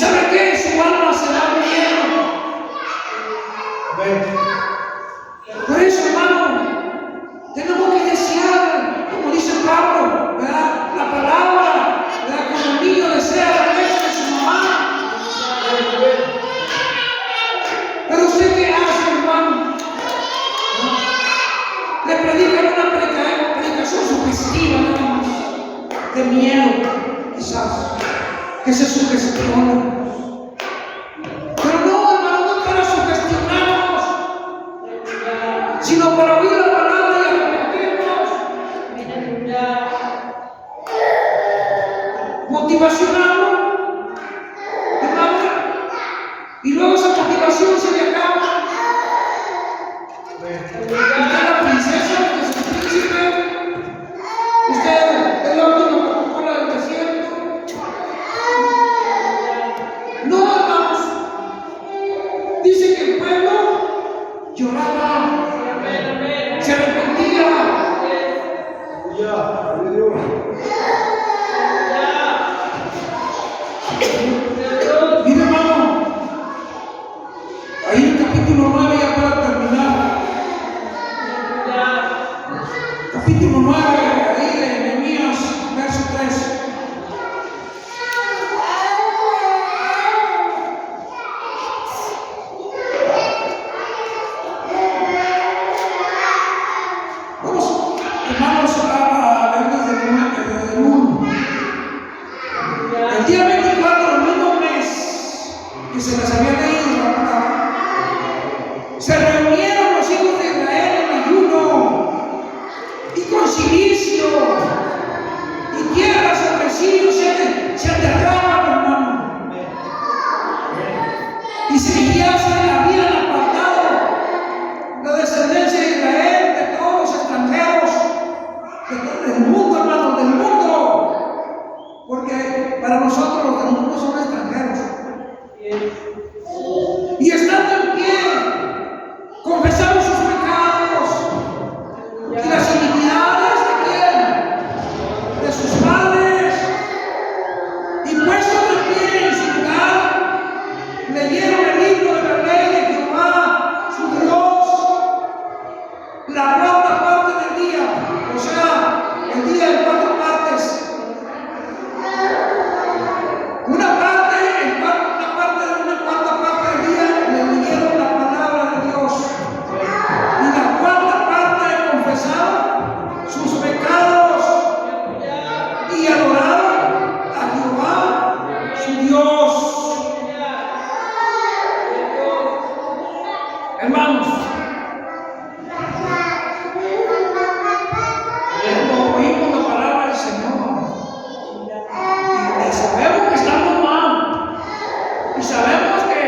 sabe qué, su alma se va muriendo. Por eso, hermano, tenemos que desear, como dice Pablo, ¿verdad?, la palabra, ¿verdad?, como el niño desea la leche de su mamá. Pero usted, ¿qué hace, hermano? Le predican una predicación sugestiva, nada más, de miedo, quizás, que se sugestiona. Pero no, hermano, no para sugestionarnos, sino para oír la palabra y arrepentirnos. Motivacionarlo, hermano, y luego esa motivación se le acaba. Usted es la princesa, usted es el príncipe, usted es la última Coca-Cola del desierto. No, hermanos, dice que el pueblo lloraba, se arrepentía. Mire, hermano, ahí en el capítulo 9, ya para terminar, capítulo 9, ahí de Nehemías, verso 3. Vamos, hermanos, a leer desde el 1. El día 24 del mismo mes que se les había leído la palabra, se reunieron los hijos de Israel en ayuno y con silicio y tierra sobre sí, o sea que se aterraban, hermano, y habían apartado la descendencia de Israel de todos los extranjeros del mundo, hermano, del mundo, porque para nosotros los del mundo son extranjeros. Y estando en pie, confesamos sus pecados y las iniquidades de quién, de sus padres, y puestos de pie en su lugar, leyeron el libro de la ley de Jehová, su Dios, la cuarta parte del día, o sea, el día de 4 partes. Una parte de una cuarta parte del día le leyeron la palabra de Dios, y la cuarta parte confesaron sus pecados y adoraron a Jehová, su Dios. Hermanos, cuando oímos la palabra del Señor y sabemos que estamos mal y sabemos que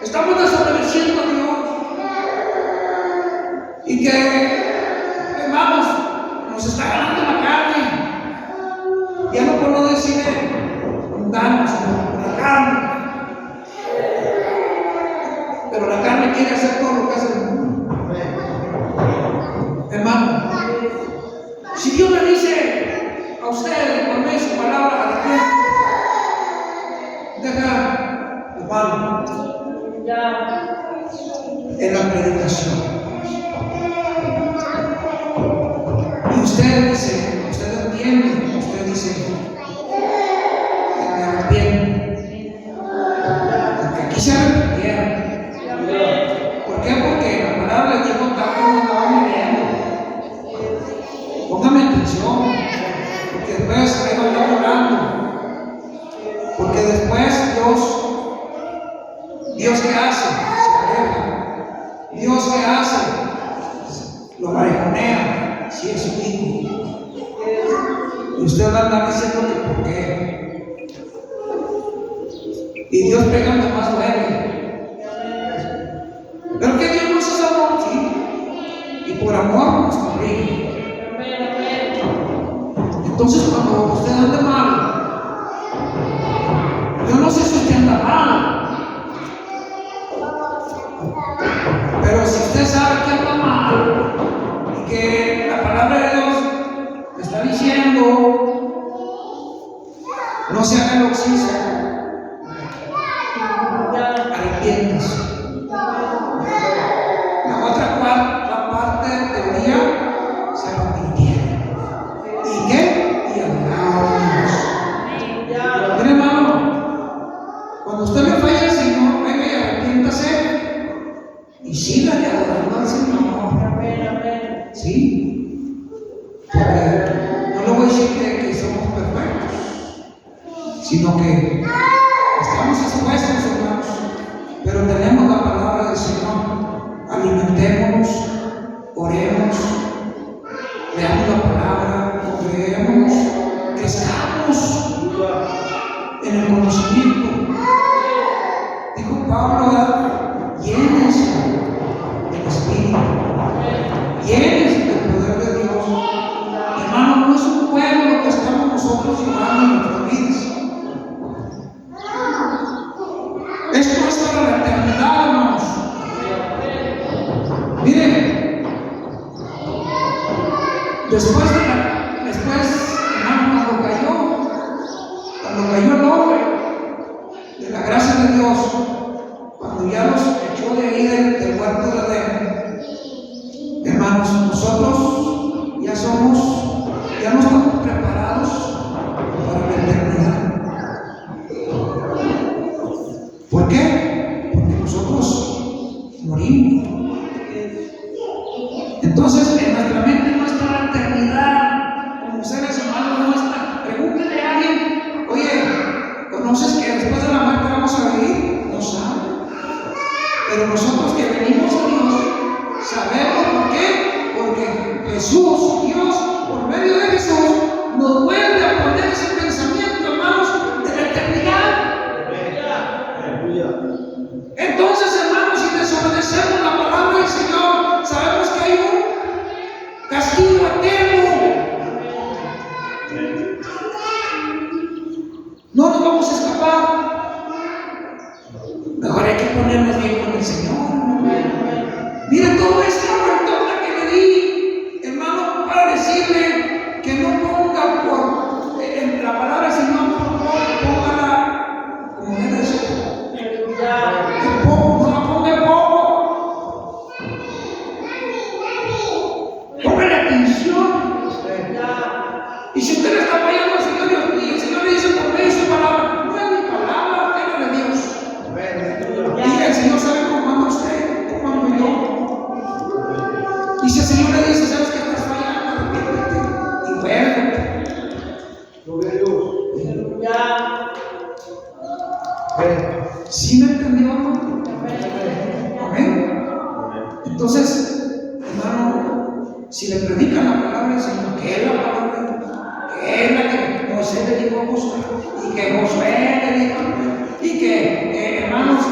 estamos desobedeciendo a Dios y que, hermanos, nos está ganando la carne, ya no puedo decir mundano, sino la carne. Pero la carne quiere hacer todo lo que hace el mundo. Hermano, si Dios le dice a ustedes por medio de su palabra, arrepiéntete, deja el mal en la predicación. Y usted dice, usted entiende, usted dice, me arrepiento. Porque aquí se arrepintieron. ¿Por qué? Porque la palabra les dijo tal como estaba viviendo. Póngame atención, porque después ahí va a estar orando. Porque después Dios ¿qué hace? Se aleja. Dios ¿qué hace? Lo mariconea, si es su hijo. Y usted va a andar diciendo que por qué. Y Dios pegando más duele. Pero que Dios nos hace amor, sí, y por amor nos corrige. Entonces, cuando usted anda mal, yo no sé si usted anda mal, pero si usted sabe que anda mal y que la palabra de Dios le está diciendo, no se haga el oxígeno. Porque no le voy a decir que somos perfectos, sino que estamos expuestos, hermanos, pero tenemos la palabra del Señor. Alimentémonos, oremos, leamos la palabra, congreguémonos, crezcamos en el conocimiento. Dijo Pablo, llénense del Espíritu, llénense del poder de Dios. Hermano, no es un juego lo que estamos nosotros llevando en nuestras vidas. Esto es para la eternidad, hermanos. Miren, después, hermano, cuando cayó el hombre de la gracia de Dios, cuando ya los echó de ahí del huerto de Edén, hermanos, nosotros ya no estamos preparados para la eternidad. ¿Por qué? Porque nosotros morimos. Entonces, en nuestra mente no está la eternidad como seres humanos, no está. Pregúntele a alguien, oye, ¿conoces que después de la muerte vamos a vivir? No sabe. Pero nosotros que venimos a Dios, sabemos por qué. Porque Jesús, Dios, por medio de Jesús, nos vuelve a poner ese pensamiento, hermanos, de la eternidad. Entonces, hermanos, si desobedecemos la palabra del Señor, sabemos que hay un castigo eterno. No nos vamos a escapar. Mejor hay que ponernos bien con el Señor. Mira toda esta vueltota que le di, hermano, para decirle que no ponga en la palabra del Señor, póngala como debe ser. No la ponga poco. Póngale atención. Y si usted le está fallando al Señor y el Señor le dice por medio de su palabra, no es mi palabra, es la de Dios. Y el Señor sabe cómo anda usted, cómo ando yo. Y si el Señor le dice, ¿sabes que estás fallando? Arrepiéntete y vuélvete. ¿Sí me entendió? Amén. Entonces, hermano, si le predican la palabra del Señor, que es la palabra, que es la que Moisés le dijo a Josué, y que Josué le dijo, y que, hermanos,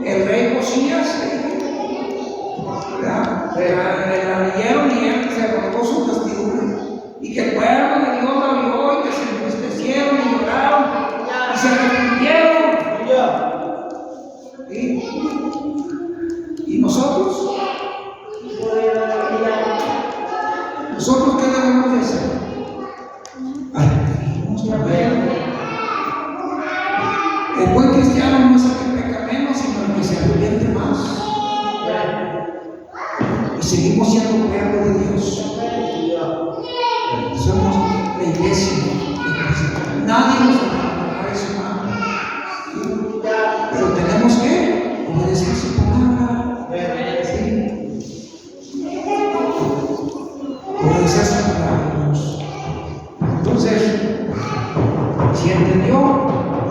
el rey Josías, le leyeron y él se arrojó su vestidura, y que el pueblo de Dios lo vio y que se entristecieron y lloraron y se arrepintieron. ¿Y nosotros? ¿Nosotros qué debemos de hacer? Arrepentirnos. El buen cristiano no es el que peca menos, sino el que se arrepiente más. Y seguimos siendo pueblo de Dios. Somos la iglesia de Cristo. Nadie nos abandonará de su mano. Pero tenemos que obedecer su palabra. ¿Sí? Obedecer su palabra, hermanos. Entonces, si entendió,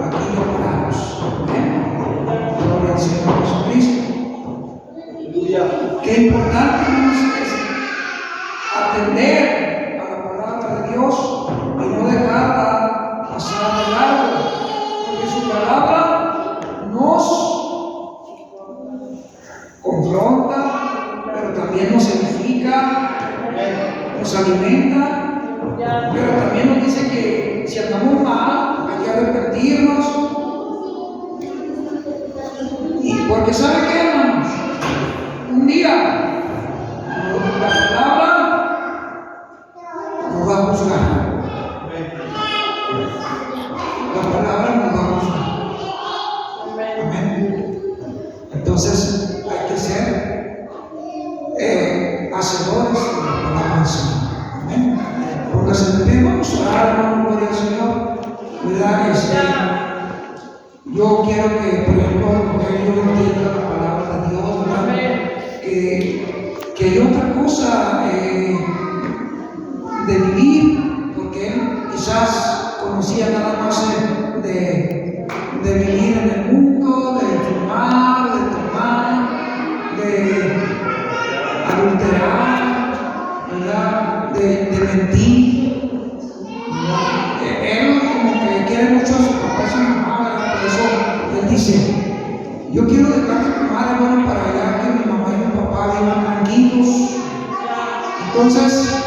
aquí lo paramos. Gloria al Señor Jesucristo. Qué importante, hermanos, es atender a la palabra de Dios y no dejarla pasar de largo, porque su palabra nos confronta, pero también nos edifica, nos alimenta, pero también nos dice que si andamos mal hay que arrepentirnos. Y porque ¿sabe qué, hermanos? Un día la palabra nos va a juzgar. La palabra nos va a juzgar. Amén. Entonces hay que ser hacedores de la palabra del Señor. Amén. Póngase de pie, vamos a orar, hermano, gloria al Señor. ¿Verdad? Yo quiero que, por ejemplo, yo entienda la palabra de Dios, ¿verdad? Que hay otra cosa de ti. Él como que quiere mucho a su papá y a su mamá, ¿verdad? Por eso él dice, yo quiero dejar a mi madre, bueno, para allá que mi mamá y mi papá vivan tranquilos. Entonces,